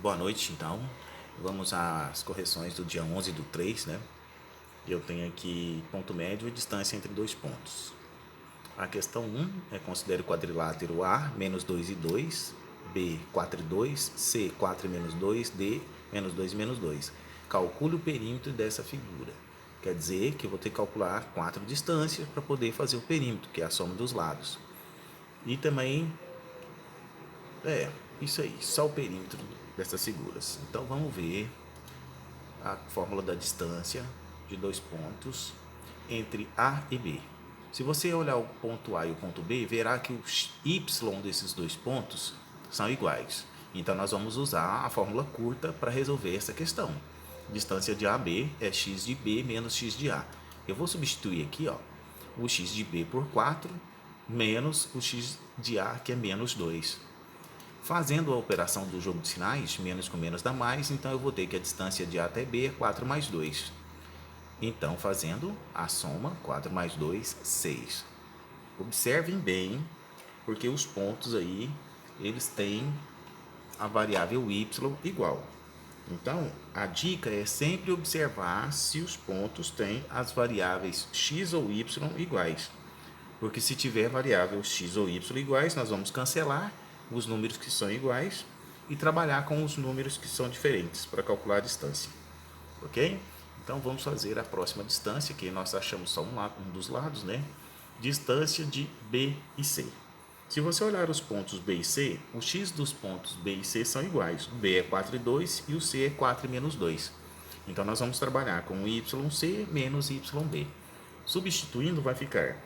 Boa noite, então. Vamos às correções do dia 11/3, né? Eu tenho aqui ponto médio e distância entre dois pontos. A questão 1 é considere o quadrilátero A, menos 2 e 2, B, 4 e 2, C, 4 e menos 2, D, menos 2 e menos 2. Calcule o perímetro dessa figura. Quer dizer que eu vou ter que calcular 4 distâncias para poder fazer o perímetro, que é a soma dos lados. E também isso aí, só o perímetro dessas figuras. Então vamos ver a fórmula da distância de dois pontos entre A e B. Se você olhar o ponto A e o ponto B, verá que os y desses dois pontos são iguais. Então nós vamos usar a fórmula curta para resolver essa questão. Distância de A a B é x de B menos x de A. Eu vou substituir aqui o x de B por 4 menos o x de A, que é menos 2. Fazendo a operação do jogo de sinais, menos com menos dá mais, então eu vou ter que a distância de A até B é 4 mais 2. Então, fazendo a soma, 4 mais 2, 6. Observem bem, porque os pontos aí, eles têm a variável y igual. Então, a dica é sempre observar se os pontos têm as variáveis x ou y iguais. Porque se tiver variável x ou y iguais, nós vamos cancelar os números que são iguais e trabalhar com os números que são diferentes para calcular a distância. Ok? Então vamos fazer a próxima distância, que nós achamos só um dos lados, né? Distância de B e C. Se você olhar os pontos B e C, o x dos pontos B e C são iguais. O B é 4 e 2 e o C é 4 e menos 2. Então nós vamos trabalhar com YC menos YB. Substituindo vai ficar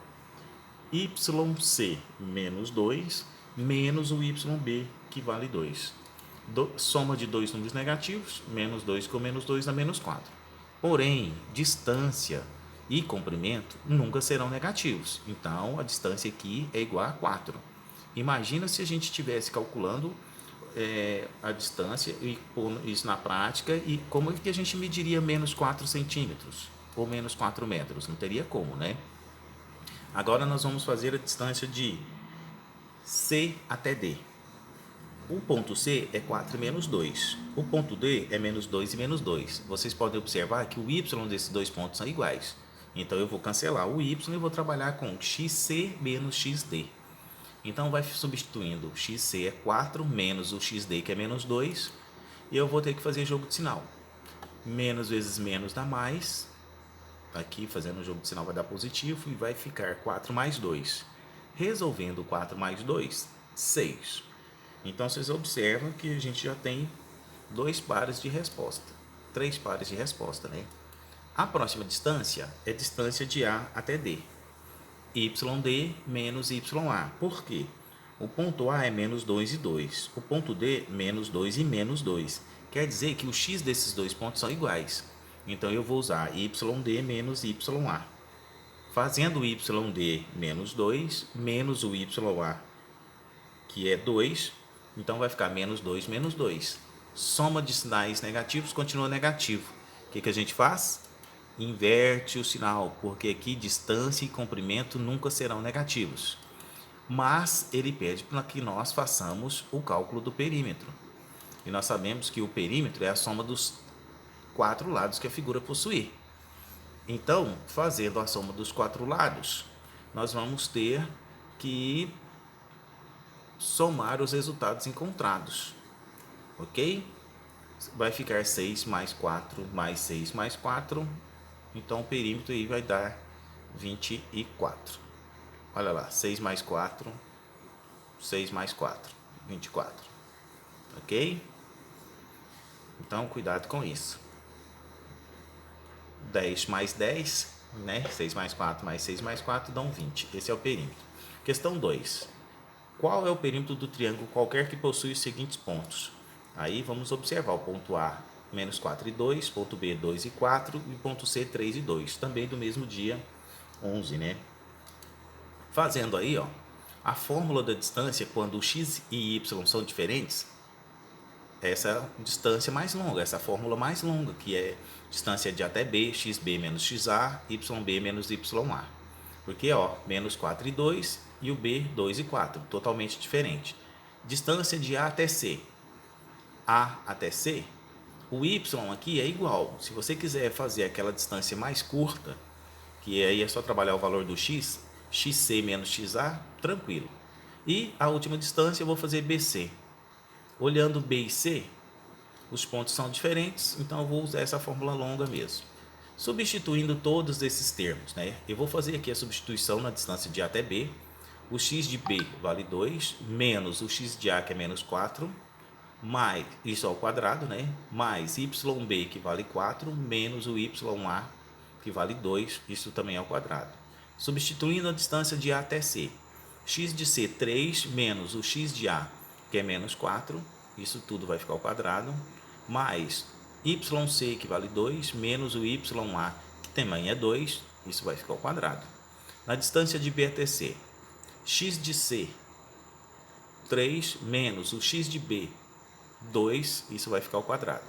YC menos 2 menos o YB, que vale 2. Soma de dois números negativos, menos 2 com menos 2 dá menos 4. Porém, distância e comprimento nunca serão negativos. Então, a distância aqui é igual a 4. Imagina se a gente estivesse calculando a distância e pôr isso na prática, e como é que a gente mediria menos 4 centímetros ou menos 4 metros? Não teria como, né? Agora nós vamos fazer a distância de C até D. O ponto C é 4 e menos 2. O ponto D é menos 2 e menos 2. Vocês podem observar que o y desses dois pontos são iguais. Então eu vou cancelar o y e vou trabalhar com xc menos xd. Então vai substituindo, xc é 4 menos o xd, que é menos 2. E eu vou ter que fazer jogo de sinal. Menos vezes menos dá mais. Aqui fazendo o jogo de sinal vai dar positivo e vai ficar 4 mais 2. Resolvendo 4 mais 2, 6. Então vocês observam que a gente já tem dois pares de resposta, três pares de resposta, né? A próxima distância é distância de A até D, YD menos YA. Por quê? O ponto A é menos 2 e 2, o ponto D menos 2 e menos 2. Quer dizer que o x desses dois pontos são iguais. Então eu vou usar YD menos YA. Fazendo o YD menos 2 menos o YA, que é 2, então vai ficar menos 2 menos 2. Soma de sinais negativos continua negativo. O que a gente faz? Inverte o sinal, porque aqui distância e comprimento nunca serão negativos. Mas ele pede para que nós façamos o cálculo do perímetro. E nós sabemos que o perímetro é a soma dos quatro lados que a figura possui. Então, fazendo a soma dos quatro lados, nós vamos ter que somar os resultados encontrados, ok? Vai ficar 6 mais 4 mais 6 mais 4, então o perímetro aí vai dar 24. Olha lá, 6 mais 4, 6 mais 4, 24, ok? Então cuidado com isso. 10 mais 10, né? 6 mais 4 mais 6 mais 4 dão 20. Esse é o perímetro. Questão 2. Qual é o perímetro do triângulo qualquer que possui os seguintes pontos? Aí vamos observar o ponto A, menos 4 e 2, ponto B, 2 e 4 e ponto C, 3 e 2. Também do mesmo dia 11, né? Fazendo aí, a fórmula da distância, quando x e y são diferentes, essa distância mais longa, essa fórmula mais longa, que é distância de até B, xb menos xa, yb menos ya. Porque, menos 4 e 2 e o B, 2 e 4, totalmente diferente. Distância de A até C. A até C, o y aqui é igual. Se você quiser fazer aquela distância mais curta, que aí é só trabalhar o valor do x, xc menos xa, tranquilo. E a última distância eu vou fazer BC. Olhando B e C, os pontos são diferentes, então eu vou usar essa fórmula longa mesmo. Substituindo todos esses termos, né? Eu vou fazer aqui a substituição na distância de A até B. O x de B vale 2, menos o x de A, que é menos 4, mais, isso ao quadrado, né? Mais yb, que vale 4, menos o ya, que vale 2, isso também ao quadrado. Substituindo a distância de A até C. X de C, 3, menos o x de A, que é menos 4, isso tudo vai ficar ao quadrado, mais yc, que vale 2, menos o ya, que também é 2, isso vai ficar ao quadrado. Na distância de B até C, x de C, 3, menos o x de B, 2, isso vai ficar ao quadrado.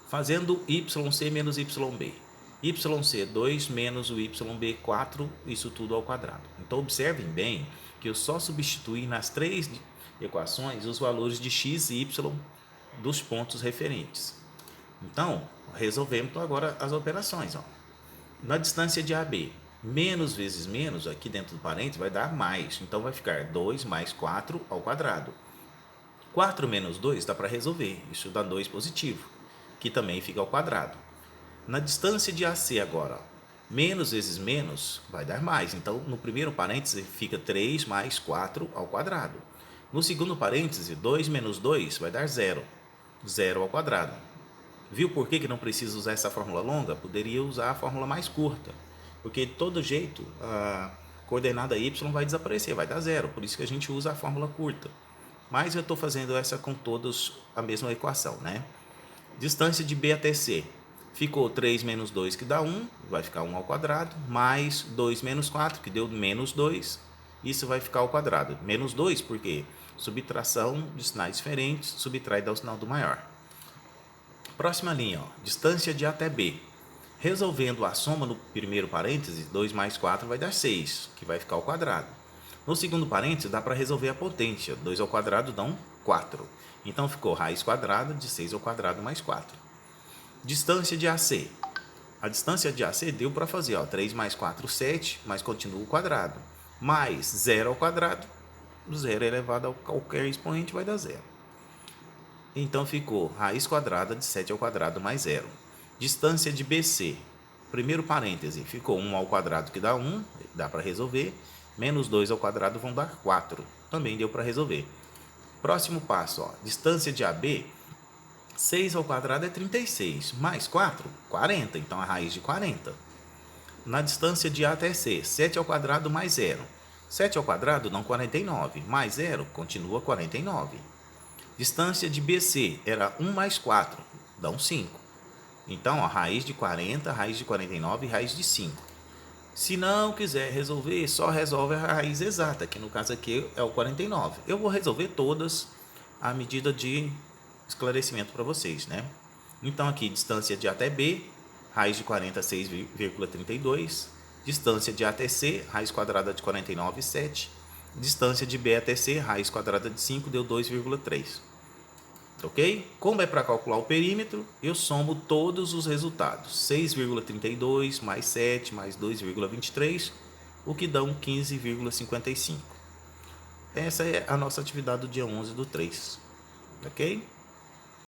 Fazendo yc menos yb. YC 2 menos o YB 4, isso tudo ao quadrado. Então observem bem que eu só substituí nas três equações os valores de x e y dos pontos referentes. Então, resolvemos agora as operações. Ó. Na distância de AB, menos vezes menos, aqui dentro do parênteses, vai dar mais. Então vai ficar 2 mais 4 ao quadrado. 4 menos 2 dá para resolver, isso dá 2 positivo, que também fica ao quadrado. Na distância de AC agora, menos vezes menos vai dar mais. Então, no primeiro parêntese fica 3 mais 4 ao quadrado. No segundo parêntese, 2 menos 2 vai dar 0. 0 ao quadrado. Viu por que não precisa usar essa fórmula longa? Poderia usar a fórmula mais curta. Porque de todo jeito, a coordenada y vai desaparecer, vai dar 0. Por isso que a gente usa a fórmula curta. Mas eu estou fazendo essa com todos a mesma equação, né? Distância de B até C. Ficou 3 menos 2, que dá 1, vai ficar 1 ao quadrado, mais 2 menos 4, que deu menos 2, isso vai ficar ao quadrado. Menos 2, porque subtração de sinais diferentes, subtrai dá o sinal do maior. Próxima linha, ó, distância de A até B. Resolvendo a soma no primeiro parêntese, 2 mais 4 vai dar 6, que vai ficar ao quadrado. No segundo parêntese, dá para resolver a potência, 2 ao quadrado dão 4. Então ficou raiz quadrada de 6 ao quadrado mais 4. Distância de AC. A distância de AC deu para fazer, ó, 3 mais 4, 7, mas continua o quadrado. Mais 0 ao quadrado, 0 elevado a qualquer expoente vai dar 0. Então ficou raiz quadrada de 7 ao quadrado mais 0. Distância de BC. Primeiro parêntese, ficou 1 ao quadrado que dá 1, dá para resolver. Menos 2 ao quadrado vão dar 4, também deu para resolver. Próximo passo, ó, distância de AB. 6 ao quadrado é 36, mais 4, 40, então a raiz de 40. Na distância de A até C, 7 ao quadrado mais 0. 7 ao quadrado dão 49, mais 0 continua 49. Distância de BC era 1 mais 4, dão 5. Então, a raiz de 40, raiz de 49 e raiz de 5. Se não quiser resolver, só resolve a raiz exata, que no caso aqui é o 49. Eu vou resolver todas à medida de esclarecimento para vocês, né? Então aqui, distância de A até B, raiz de 40, 6,32. Distância de A até C, raiz quadrada de 49, 7. Distância de B até C, raiz quadrada de 5, deu 2,3. Ok? Como é para calcular o perímetro, eu somo todos os resultados. 6,32 mais 7 mais 2,23, o que dão 15,55. Essa é a nossa atividade do dia 11 do 3. Ok?